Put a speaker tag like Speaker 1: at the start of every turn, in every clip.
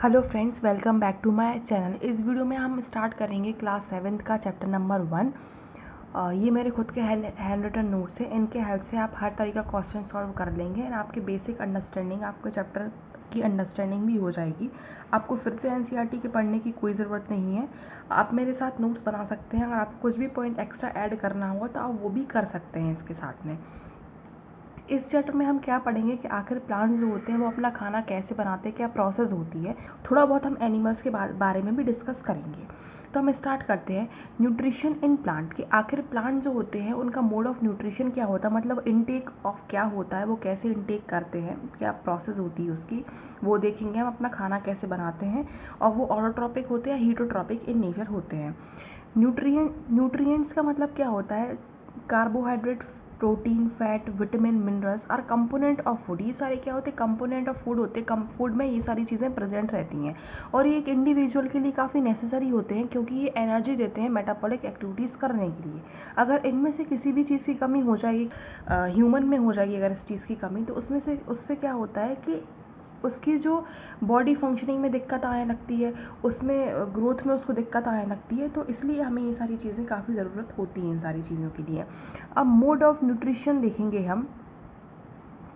Speaker 1: Hello friends, welcome back to my channel. इस video में हम स्टार्ट करेंगे क्लास 7th का चैप्टर नंबर 1। ये मेरे खुद के हैंड रिटन नोट्स हैं। इनके हेल्प से आप हर तरह का क्वेश्चन सॉल्व कर लेंगे एंड आपकी बेसिक अंडरस्टैंडिंग, आपके चैप्टर की अंडरस्टैंडिंग भी हो जाएगी। आपको फिर से एनसीईआरटी के पढ़ने की कोई ज़रूरत नहीं है। आप मेरे साथ नोट्स बना सकते हैं। अगर आपको कुछ भी पॉइंट एक्स्ट्रा ऐड करना होगा तो आप वो भी कर सकते हैं इसके साथ में। इस चैप्टर में हम क्या पढ़ेंगे कि आखिर प्लांट्स जो होते हैं वो अपना खाना कैसे बनाते हैं, क्या प्रोसेस होती है। थोड़ा बहुत हम एनिमल्स के बारे में भी डिस्कस करेंगे। तो हम स्टार्ट करते हैं न्यूट्रिशन इन प्लांट कि आखिर प्लांट जो होते हैं उनका मोड ऑफ न्यूट्रिशन क्या होता है, मतलब इनटेक ऑफ क्या होता है, वो कैसे इनटेक करते हैं, क्या प्रोसेस होती है उसकी, वो देखेंगे हम अपना खाना कैसे बनाते हैं। और वो ऑटोट्रॉपिक होते हैं या हीटोट्रॉपिक इन नेचर होते हैं। न्यूट्रिएंट्स का मतलब क्या होता है, carbohydrate, protein, fat, vitamin, minerals R component of food. ये सारे क्या होते हैं, कंपोनेंट ऑफ फूड होते हैं। फूड में ये सारी चीज़ें प्रेजेंट रहती हैं और ये एक इंडिविजुअल के लिए काफ़ी नेसेसरी होते हैं क्योंकि ये एनर्जी देते हैं मेटाबॉलिक एक्टिविटीज़ करने के लिए। अगर इनमें से किसी भी चीज़ की कमी हो जाएगी, ह्यूमन में हो जाएगी अगर इस चीज़ की कमी, तो उससे क्या होता है कि उसकी जो बॉडी फंक्शनिंग में दिक्कत आने लगती है, उसमें ग्रोथ में उसको दिक्कत आने लगती है। तो इसलिए हमें ये सारी चीज़ें काफ़ी ज़रूरत होती हैं इन सारी चीज़ों के लिए। अब मोड ऑफ न्यूट्रिशन देखेंगे हम,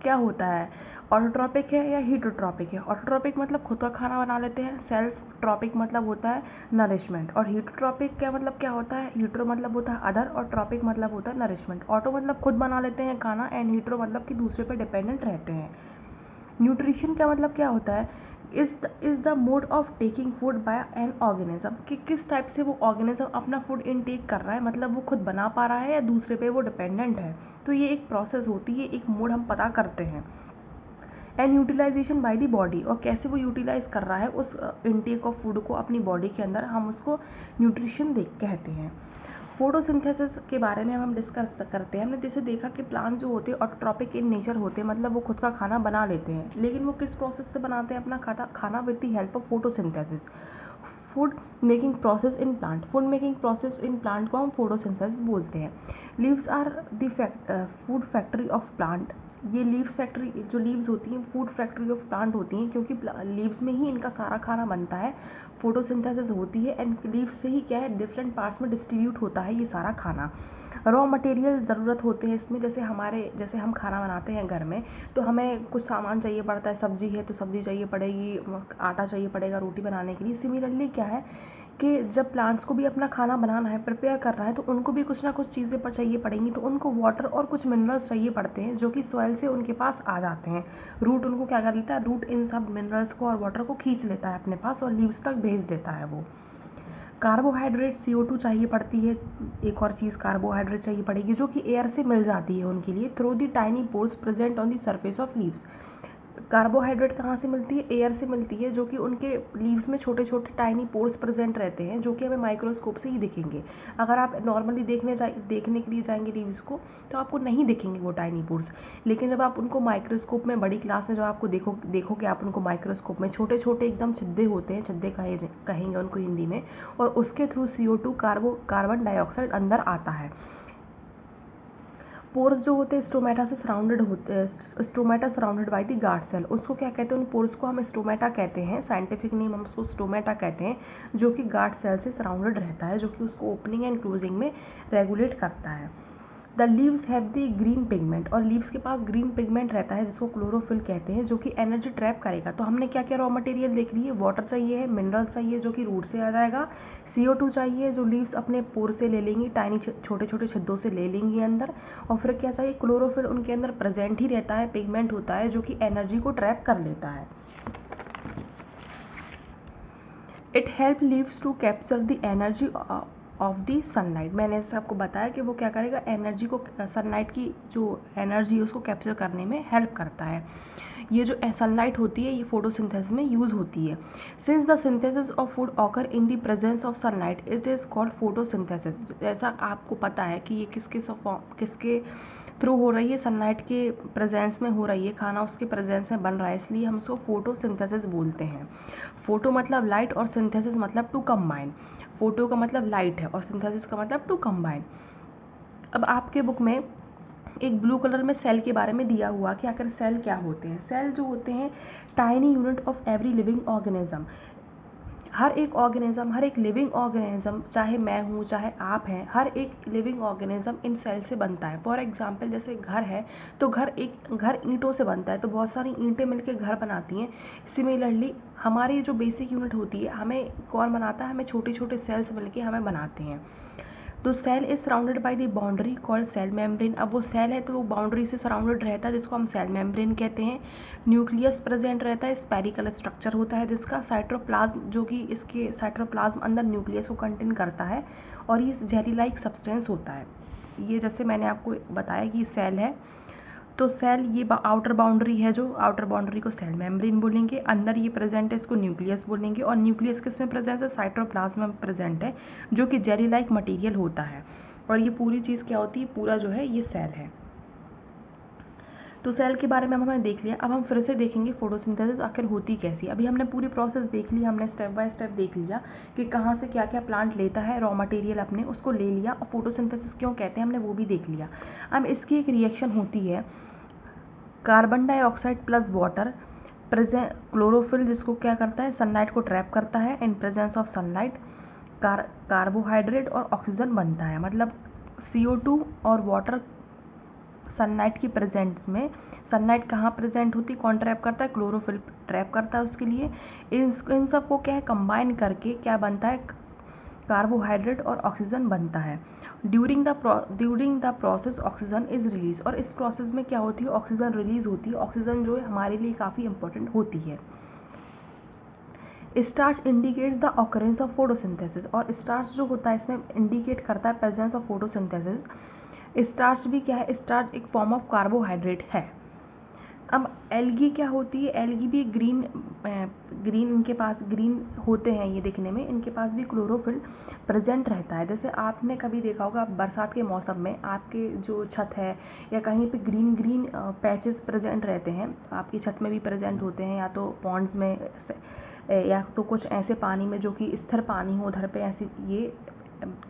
Speaker 1: क्या होता है, ऑटोट्रॉपिक है या हीटोट्रॉपिक है। ऑटोट्रॉपिक मतलब खुद का खाना बना लेते हैं, सेल्फ ट्रॉपिक मतलब होता है नरिशमेंट। और हीटोट्रॉपिक क्या मतलब क्या होता है, हीटरो मतलब होता है अदर और ट्रॉपिक मतलब होता है नरिशमेंट। ऑटो मतलब खुद बना लेते हैं खाना एंड हीटरो मतलब कि दूसरे पर डिपेंडेंट रहते हैं। न्यूट्रिशन का मतलब क्या होता है, is the mode of taking food by an organism कि किस टाइप से वो ऑर्गेनिज्म अपना फूड इनटेक कर रहा है, मतलब वो खुद बना पा रहा है या दूसरे पे वो डिपेंडेंट है। तो ये एक प्रोसेस होती है, एक मोड हम पता करते हैं। And utilization by the body, और कैसे वो यूटिलाइज कर रहा है उस इनटेक ऑफ फूड को अपनी बॉडी के अंदर, हम उसको न्यूट्रिशन कहते हैं। फोटोसिंथेसिस के बारे में हम डिस्कस करते हैं। हमने जैसे देखा कि प्लांट जो होते हैं ऑटोट्रॉपिक इन नेचर होते हैं, मतलब वो खुद का खाना बना लेते हैं। लेकिन वो किस प्रोसेस से बनाते हैं अपना खाना with the help of photosynthesis. Food making process in plant, food making process in plant को हम फोटोसिंथेसिस बोलते हैं। Leaves are the food factory of plant. ये लीव्स फैक्ट्री, जो लीव्स होती हैं फूड फैक्ट्री ऑफ प्लांट होती हैं क्योंकि लीव्स में ही इनका सारा खाना बनता है, फोटोसिंथेसिस होती है एंड लीव्स से ही क्या है डिफरेंट पार्ट्स में डिस्ट्रीब्यूट होता है ये सारा खाना। रॉ मटेरियल ज़रूरत होते हैं इसमें, जैसे हम खाना बनाते हैं घर में तो हमें कुछ सामान चाहिए पड़ता है, सब्जी है तो सब्जी चाहिए पड़ेगी, आटा चाहिए पड़ेगा रोटी बनाने के लिए। सिमिलरली क्या है कि जब प्लांट्स को भी अपना खाना बनाना है, प्रिपेयर करना है, तो उनको भी कुछ ना कुछ चीज़ें पर चाहिए पड़ेंगी। तो उनको वाटर और कुछ मिनरल्स चाहिए पड़ते हैं जो कि सॉइल से उनके पास आ जाते हैं। रूट उनको क्या कर लेता है, रूट इन सब मिनरल्स को और वाटर को खींच लेता है अपने पास और लीव्स तक भेज देता है वो। कार्बोहाइड्रेट CO2 चाहिए पड़ती है, एक और चीज़ कार्बोहाइड्रेट चाहिए पड़ेगी जो कि एयर से मिल जाती है उनके लिए through the tiny pores present on the surface of leaves. Carbohydrate कहाँ से मिलती है, एयर से मिलती है, जो कि उनके लीव्स में छोटे छोटे टाइनी पोर्स प्रेजेंट रहते हैं जो कि हमें माइक्रोस्कोप से ही दिखेंगे। अगर आप नॉर्मली देखने के लिए जाएंगे लीव्स को तो आपको नहीं दिखेंगे वो टाइनी पोर्स। लेकिन जब आप उनको माइक्रोस्कोप में बड़ी क्लास में जब आपको देखोगे आप उनको माइक्रोस्कोप में छोटे छोटे एकदम छिद्दे होते हैं, छिद्दे कहेंगे उनको हिंदी में, और उसके थ्रू CO2 कार्बन डाइऑक्साइड अंदर आता है। पोर्स जो होते हैं स्टोमेटा से सराउंडेड होते हैं, stomata surrounded by the guard cell. उसको क्या कहते हैं, उन पोर्स को हम स्टोमेटा कहते हैं, साइंटिफिक नेम हम उसको स्टोमेटा कहते हैं, जो कि गार्ड सेल से सराउंडेड रहता है, जो कि उसको ओपनिंग एंड क्लोजिंग में रेगुलेट करता है। The leaves have the green pigment, और लीव्स के पास ग्रीन पिगमेंट रहता है जिसको क्लोरोफिल कहते हैं, जो कि एनर्जी ट्रैप करेगा। तो हमने क्या क्या रॉ मटेरियल देख लिए, वाटर चाहिए है, मिनरल्स चाहिए जो कि रूट से आ जाएगा, CO2 चाहिए जो लीव्स अपने पोर से ले लेंगी, टाइनी छोटे छोटे छिद्दों से ले लेंगी अंदर, और फिर क्या चाहिए, क्लोरोफिल उनके अंदर प्रेजेंट ही रहता है, पिगमेंट होता है जो कि एनर्जी को ट्रैप कर लेता है। It help leaves to capture the energy of the sunlight. मैंने इससे आपको बताया कि वो क्या करेगा, एनर्जी को, सनलाइट की जो एनर्जी है उसको कैप्चर करने में हेल्प करता है। ये जो सनलाइट होती है ये फोटोसिंथेसिस में यूज होती है। Since the synthesis of food occur in the presence of sunlight it is called photosynthesis. जैसा आपको पता है कि ये किसके थ्रू हो रही है, सनलाइट के प्रेजेंस में हो रही है, खाना उसके प्रेजेंस में बन रहा है, इसलिए हम उसको फोटोसिंथेसिस बोलते हैं। फोटो मतलब लाइट और सिंथेसिस मतलब टू कंबाइन। फोटो का मतलब लाइट है और सिंथेसिस का मतलब टू कंबाइन। अब आपके बुक में एक ब्लू कलर में सेल के बारे में दिया हुआ कि आखिर सेल क्या होते हैं। सेल जो होते हैं tiny unit of every living organism. हर एक ऑर्गेनिज्म, हर एक लिविंग ऑर्गेनिज्म, चाहे मैं हूँ चाहे आप हैं, हर एक लिविंग ऑर्गेनिज्म इन सेल से बनता है। फॉर एग्जांपल जैसे घर है तो घर ईंटों से बनता है, तो बहुत सारी ईंटें मिलकर घर बनाती हैं। सिमिलरली हमारी जो बेसिक यूनिट होती है हमें कौन बनाता है, हमें छोटे छोटे सेल्स मिलकर हमें बनाते हैं। तो cell is surrounded by the boundary called cell membrane. अब वो सेल है तो वो बाउंड्री से सराउंडेड रहता है जिसको हम सेल मेम्ब्रेन कहते हैं। न्यूक्लियस प्रेजेंट रहता है, स्पेरिकल स्ट्रक्चर होता है जिसका। साइटोप्लाज्म जो कि इसके साइटोप्लाज्म अंदर न्यूक्लियस को कंटेन करता है और ये जेली लाइक सब्सटेंस होता है। ये जैसे मैंने आपको बताया कि सेल है तो सेल ये आउटर बाउंड्री है, जो आउटर बाउंड्री को सेल मेम्ब्रेन बोलेंगे। अंदर ये प्रेजेंट है इसको न्यूक्लियस बोलेंगे। और न्यूक्लियस किस में प्रेजेंट है, साइटोप्लाज्म में प्रेजेंट है जो कि जेली लाइक मटेरियल होता है। और ये पूरी चीज़ क्या होती है, पूरा जो है ये सेल है। तो सेल के बारे में हमने देख लिया। अब हम फिर से देखेंगे फोटोसिंथेसिस आखिर होती कैसी। अभी हमने पूरी प्रोसेस देख ली, हमने स्टेप बाय स्टेप देख लिया कि कहाँ से क्या क्या प्लांट लेता है, रॉ मटेरियल अपने उसको ले लिया, और फोटोसिंथेसिस क्यों कहते हैं हमने वो भी देख लिया। अब इसकी एक रिएक्शन होती है carbon dioxide plus water present chlorophyll, जिसको क्या करता है, सनलाइट को ट्रैप करता है। In presence of sunlight carbohydrate और ऑक्सीजन बनता है। मतलब CO2 और वाटर सनलाइट की प्रेजेंस में, सनलाइट कहाँ प्रेजेंट होती है, कौन ट्रैप करता है, क्लोरोफिल ट्रैप करता है उसके लिए। इन सबको क्या है कंबाइन करके क्या बनता है, कार्बोहाइड्रेट और ऑक्सीजन बनता है। During the process oxygen is release. और इस प्रोसेस में क्या होती है, ऑक्सीजन रिलीज होती है। ऑक्सीजन जो है हमारे लिए काफ़ी इंपॉर्टेंट होती है। Starch indicates the occurrence of photosynthesis. और स्टार्च जो होता है इसमें इंडिकेट करता है प्रेजेंस ऑफ फोटोसिंथेसिस। स्टार्च भी क्या है, स्टार्च एक फॉर्म ऑफ कार्बोहाइड्रेट है। अब एल्गी क्या होती है, एल्गी भी ग्रीन इनके पास ग्रीन होते हैं ये दिखने में, इनके पास भी क्लोरोफिल प्रेजेंट रहता है। जैसे आपने कभी देखा होगा बरसात के मौसम में आपके जो छत है या कहीं पे ग्रीन पैचेस प्रेजेंट रहते हैं, आपकी छत में भी प्रेजेंट होते हैं, या तो पॉन्ड्स में या तो कुछ ऐसे पानी में जो कि स्थिर पानी हो उधर पे ऐसी ये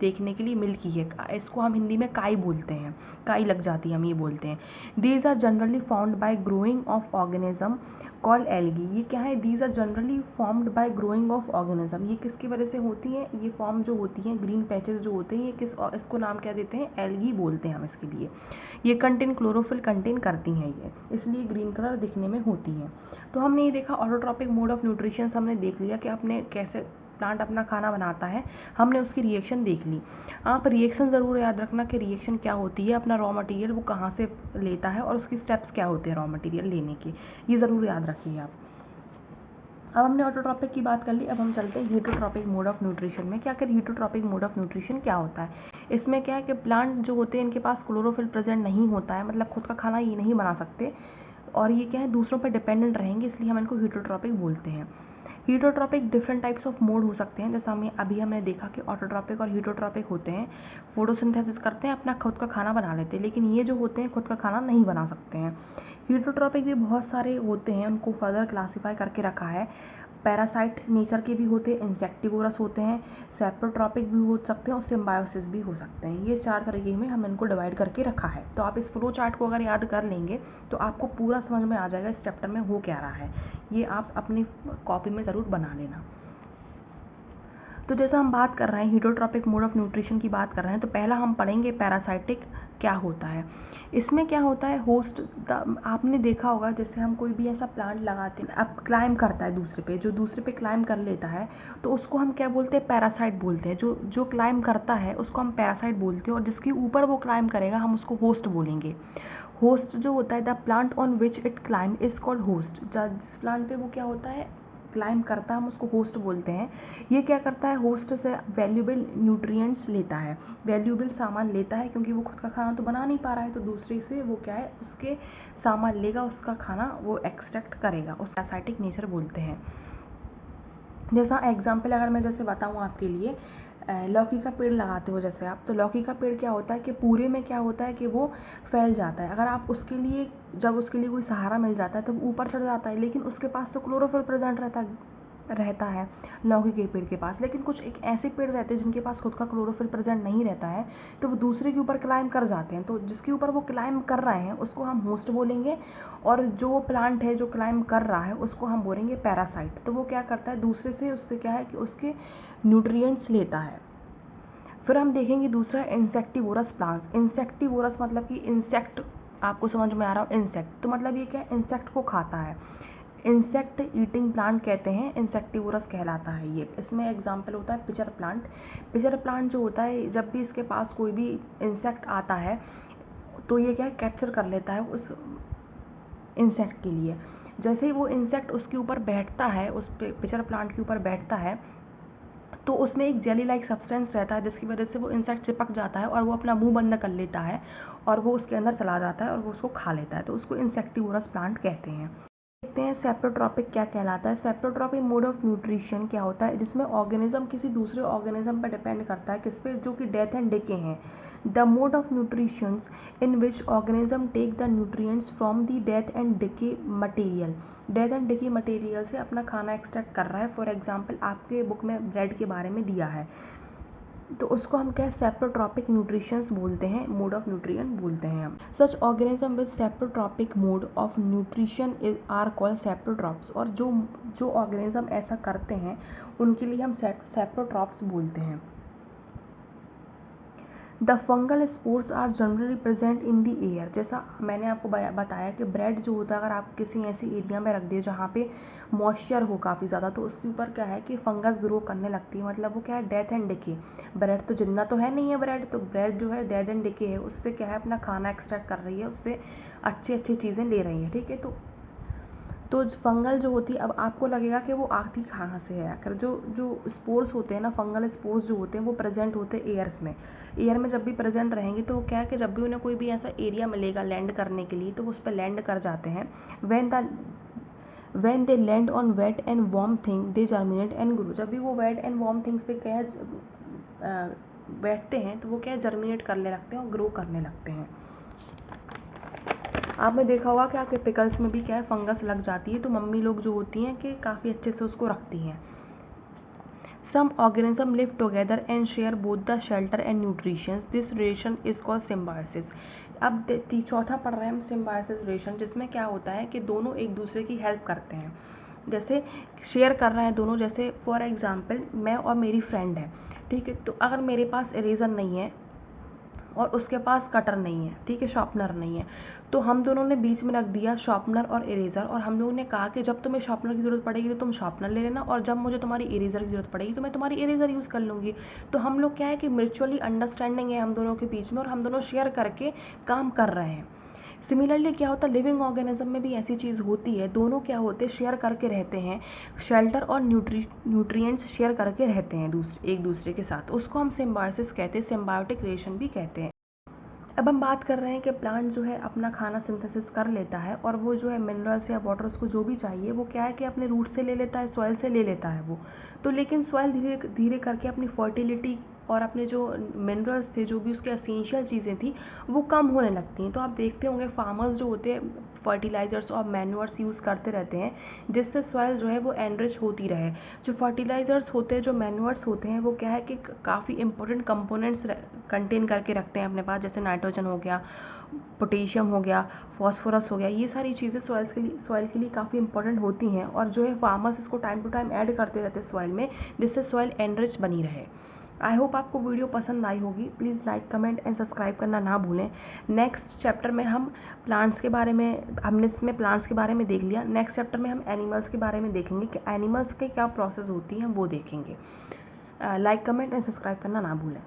Speaker 1: देखने के लिए मिल्की है। इसको हम हिंदी में काई बोलते हैं, काई लग जाती है हम ये बोलते हैं। These are generally found by growing of organism called algae. ये क्या है, these are generally formed by growing of organism. ये किसकी वजह से होती हैं, ये फॉर्म जो होती हैं ग्रीन पैचेस जो होते हैं ये इसको नाम क्या देते हैं, एल्गी बोलते हैं हम इसके लिए। ये कंटेन क्लोरोफिल कंटेन करती हैं ये, इसलिए ग्रीन कलर दिखने में होती हैं। तो हमने ये देखा ऑटोट्रॉपिक मोड ऑफ न्यूट्रिशन, हमने देख लिया कि अपने कैसे प्लांट अपना खाना बनाता है, हमने उसकी रिएक्शन देख ली। आप रिएक्शन ज़रूर याद रखना कि रिएक्शन क्या होती है, अपना रॉ मटेरियल वो कहाँ से लेता है और उसकी स्टेप्स क्या होते हैं रॉ मटेरियल लेने के, ये ज़रूर याद रखिए आप। अब हमने ऑटोट्रॉपिक की बात कर ली, अब हम चलते हैं हीटोट्रॉपिक मोड ऑफ न्यूट्रिशन में। क्या कर हीटोट्रॉपिक मोड ऑफ न्यूट्रिशन क्या होता है, इसमें क्या है कि प्लांट जो होते हैं इनके पास क्लोरोफिल प्रेजेंट नहीं होता है, मतलब खुद का खाना ये नहीं बना सकते और ये क्या है दूसरों पर डिपेंडेंट रहेंगे, इसलिए हम इनको हीटोट्रॉपिक बोलते हैं। हीटोट्रॉपिक डिफरेंट टाइप्स ऑफ मोड हो सकते हैं, जैसा हमने देखा कि ऑटोट्रॉपिक और हीटोट्रॉपिक होते हैं। फोटोसिंथेसिस करते हैं, अपना खुद का खाना बना लेते हैं, लेकिन ये जो होते हैं खुद का खाना नहीं बना सकते हैं। हीटोट्रॉपिक भी बहुत सारे होते हैं, उनको फर्दर क्लासीफाई करके रखा है। पैरासाइट नेचर के भी होते हैं, इंसेक्टिवोरस होते हैं, सेप्रोट्रॉपिक भी हो सकते हैं और सिम्बायोसिस भी हो सकते हैं। ये 4 तरीके में हमने इनको डिवाइड करके रखा है। तो आप इस फ्लो चार्ट को अगर याद कर लेंगे तो आपको पूरा समझ में आ जाएगा इस चैप्टर में हो क्या रहा है। ये आप अपनी कॉपी में ज़रूर बना लेना। तो जैसा हम बात कर रहे हैं हीटोट्रॉपिक मोड ऑफ न्यूट्रिशन की बात कर रहे हैं, तो पहला हम पढ़ेंगे पैरासाइटिक क्या होता है। इसमें क्या होता है, होस्ट आपने देखा होगा जैसे हम कोई भी ऐसा प्लांट लगाते हैं, अब क्लाइम करता है दूसरे पे, जो दूसरे पे क्लाइम कर लेता है तो उसको हम क्या बोलते हैं, पैरासाइट बोलते हैं। जो क्लाइम करता है उसको हम पैरासाइट बोलते हैं, और जिसके ऊपर वो क्लाइम करेगा हम उसको होस्ट बोलेंगे। होस्ट जो होता है, the plant on which it climb is called host. जिस प्लांट पे वो क्या होता है क्लाइम करता है हम उसको होस्ट बोलते हैं। ये क्या करता है, होस्ट से वैल्यूएबल न्यूट्रिएंट्स लेता है, वैल्यूएबल सामान लेता है, क्योंकि वो खुद का खाना तो बना नहीं पा रहा है, तो दूसरे से वो क्या है उसके सामान लेगा, उसका खाना वो एक्सट्रैक्ट करेगा, उस पैरासाइटिक नेचर बोलते हैं। जैसा एग्जाम्पल अगर मैं जैसे बताऊँ आपके लिए, लौकी का पेड़ लगाते हो जैसे आप, तो लौकी का पेड़ क्या होता है कि पूरे में क्या होता है कि वो फैल जाता है। अगर आप उसके लिए जब उसके लिए कोई सहारा मिल जाता है तो वो ऊपर चढ़ जाता है, लेकिन उसके पास तो क्लोरोफिल प्रेजेंट रहता है, रहता है लौकी के पेड़ के पास, लेकिन कुछ एक ऐसे पेड़ रहते हैं जिनके पास खुद का क्लोरोफिल प्रेजेंट नहीं रहता है, तो वो दूसरे के ऊपर क्लाइम कर जाते हैं। तो जिसके ऊपर वो क्लाइम कर रहे हैं उसको हम होस्ट बोलेंगे, और जो प्लांट है जो क्लाइम कर रहा है उसको हम बोलेंगे पैरासाइट। तो वो क्या करता है, दूसरे से उससे क्या है कि उसके न्यूट्रिएंट्स लेता है। फिर हम देखेंगे दूसरा इंसेक्टिवोरस प्लांट्स। इंसेक्टिवोरस मतलब कि इंसेक्ट, आपको समझ में आ रहा हो, इंसेक्ट तो मतलब ये क्या है, इंसेक्ट को खाता है। इंसेक्ट ईटिंग प्लांट कहते हैं, इंसेक्टिवोरस कहलाता है ये। इसमें एग्जांपल होता है पिचर प्लांट। पिचर प्लांट जो होता है, जब भी इसके पास कोई भी इंसेक्ट आता है तो ये क्या है, कैप्चर कर लेता है उस इंसेक्ट के लिए। जैसे ही वो इंसेक्ट उसके ऊपर बैठता है, उस पिचर प्लांट के ऊपर बैठता है, तो उसमें एक जेली लाइक सब्सटेंस रहता है जिसकी वजह से वो इंसेक्ट चिपक जाता है और वो अपना मुंह बंद कर लेता है और वो उसके अंदर चला जाता है और वो उसको खा लेता है। तो उसको इंसेक्टिवोरस प्लांट कहते हैं। देखते हैं सेप्रोट्रॉपिक क्या कहलाता है। सेप्रोट्रॉपिक मोड ऑफ न्यूट्रिशन क्या होता है, जिसमें ऑर्गेनिज्म किसी दूसरे ऑर्गेनिज्म पर डिपेंड करता है, किस पे, जो कि डेथ एंड डिके हैं। The mode of nutrition in which organism take the nutrients from the death and decay material. Death and decay material से अपना खाना एक्सट्रैक्ट कर रहा है। फॉर एग्जाम्पल आपके बुक में ब्रेड के बारे में दिया है, तो उसको हम क्या सेप्रोट्रॉपिक न्यूट्रिशंस बोलते हैं, मोड ऑफ न्यूट्रिशन बोलते हैं हम। Such organism with saprotrophic mode of nutrition are called saprotrophs. और जो ऑर्गेनिज्म ऐसा करते हैं उनके लिए हम सेप्रोट्रॉप्स बोलते हैं। The fungal spores are generally present in the air. जैसा मैंने आपको बताया कि ब्रेड जो होता है, अगर आप किसी ऐसी एरिया में रख दिए जहाँ पे मॉइस्चर हो काफ़ी ज़्यादा, तो उसके ऊपर क्या है कि फंगस ग्रो करने लगती है। मतलब वो क्या है, डेथ एंड डिके। ब्रेड तो जिंदा तो है नहीं है ब्रेड, तो ब्रेड जो है डेथ एंड डिके है, उससे क्या है अपना खाना एक्सट्रैक्ट कर रही है, उससे अच्छी चीज़ें ले रही है। ठीक है, तो फंगल जो होती है, अब आपको लगेगा कि वो आती कहाँ से है। आखिर जो स्पोर्स होते हैं ना, फंगल स्पोर्स जो होते हैं वो प्रेजेंट होते हैं एयर्स में। एयर में जब भी प्रेजेंट रहेंगे तो वो क्या है कि जब भी उन्हें कोई भी ऐसा एरिया मिलेगा लैंड करने के लिए, तो वो उस पर लैंड कर जाते हैं। when they land on wet and warm thing they germinate and grow। जब भी वो wet and warm things पे क्या है बैठते हैं तो वो क्या है, जर्मिनेट करने लगते हैं और ग्रो करने लगते हैं। आपने देखा होगा कि आपके पिकल्स में भी क्या है, फंगस लग जाती है, तो मम्मी लोग जो होती हैं कि काफ़ी अच्छे से उसको रखती हैं। Some organisms live together and share both the shelter and nutrition. This relation is called symbiosis। अब चौथा पढ़ रहे हैं हम सिम्बायोसिस रिलेशन, जिसमें क्या होता है कि दोनों एक दूसरे की हेल्प करते हैं। जैसे शेयर कर रहे हैं दोनों, जैसे फॉर एग्जांपल मैं और मेरी फ्रेंड है, ठीक है, तो अगर मेरे पास इरेज़र नहीं है और उसके पास कटर नहीं है, ठीक है, शार्पनर नहीं है, तो हम दोनों ने बीच में रख दिया शार्पनर और इरेज़र, और हम लोगों ने कहा कि जब तुम्हें शार्पनर की ज़रूरत पड़ेगी तो तुम शार्पनर ले लेना, और जब मुझे तुम्हारी इरेज़र की ज़रूरत पड़ेगी तो मैं तुम्हारी इरेज़र यूज़ कर लूँगी। तो हम लोग क्या है कि म्यूचुअली अंडरस्टैंडिंग है हम दोनों के बीच में, और हम दोनों शेयर करके काम कर रहे हैं। सिमिलरली क्या होता है, लिविंग ऑर्गेनिज्म में भी ऐसी चीज़ होती है, दोनों क्या होते हैं, शेयर करके रहते हैं, शेल्टर और न्यूट्रिएंट्स शेयर करके रहते हैं एक दूसरे के साथ, उसको हम सिम्बायोसिस कहते हैं, सिम्बायोटिक रिलेशन भी कहते हैं। अब हम बात कर रहे हैं कि प्लांट जो है अपना खाना सिंथेसिस कर लेता है, और वो जो है मिनरल्स या वाटर उसको जो भी चाहिए वो क्या है कि अपने रूट से ले लेता है, सॉइल से ले लेता है वो। तो लेकिन सॉइल धीरे धीरे करके अपनी फर्टिलिटी और अपने जो मिनरल्स थे, जो भी उसके एसेंशियल चीज़ें थी, वो कम होने लगती हैं। तो आप देखते होंगे फार्मर्स जो होते हैं फर्टिलाइज़र्स और मैन्योर्स यूज़ करते रहते हैं, जिससे सॉइल जो है वो एनरिच होती रहे। जो फर्टिलाइज़र्स होते हैं, जो मैन्योर्स होते हैं, वो क्या है कि काफ़ी इंपॉर्टेंट कंपोनेंट्स कंटेन करके रखते हैं अपने पास, जैसे नाइट्रोजन हो गया, पोटेशियम हो गया, फॉस्फोरस हो गया। ये सारी चीज़ें सॉइल के लिए काफ़ी इंपॉर्टेंट होती हैं, और जो है फार्मर्स इसको टाइम टू टाइम ऐड करते रहते हैं सॉइल में, जिससे सॉइल एनरिच बनी रहे। आई होप आपको वीडियो पसंद आई होगी। Please like, comment and subscribe करना ना भूलें। नेक्स्ट चैप्टर में हम प्लांट्स के बारे में, हमने इसमें प्लांट्स के बारे में देख लिया, नेक्स्ट चैप्टर में हम एनिमल्स के बारे में देखेंगे कि एनिमल्स के क्या प्रोसेस होती हैं, वो देखेंगे। लाइक, कमेंट एंड सब्सक्राइब करना ना भूलें।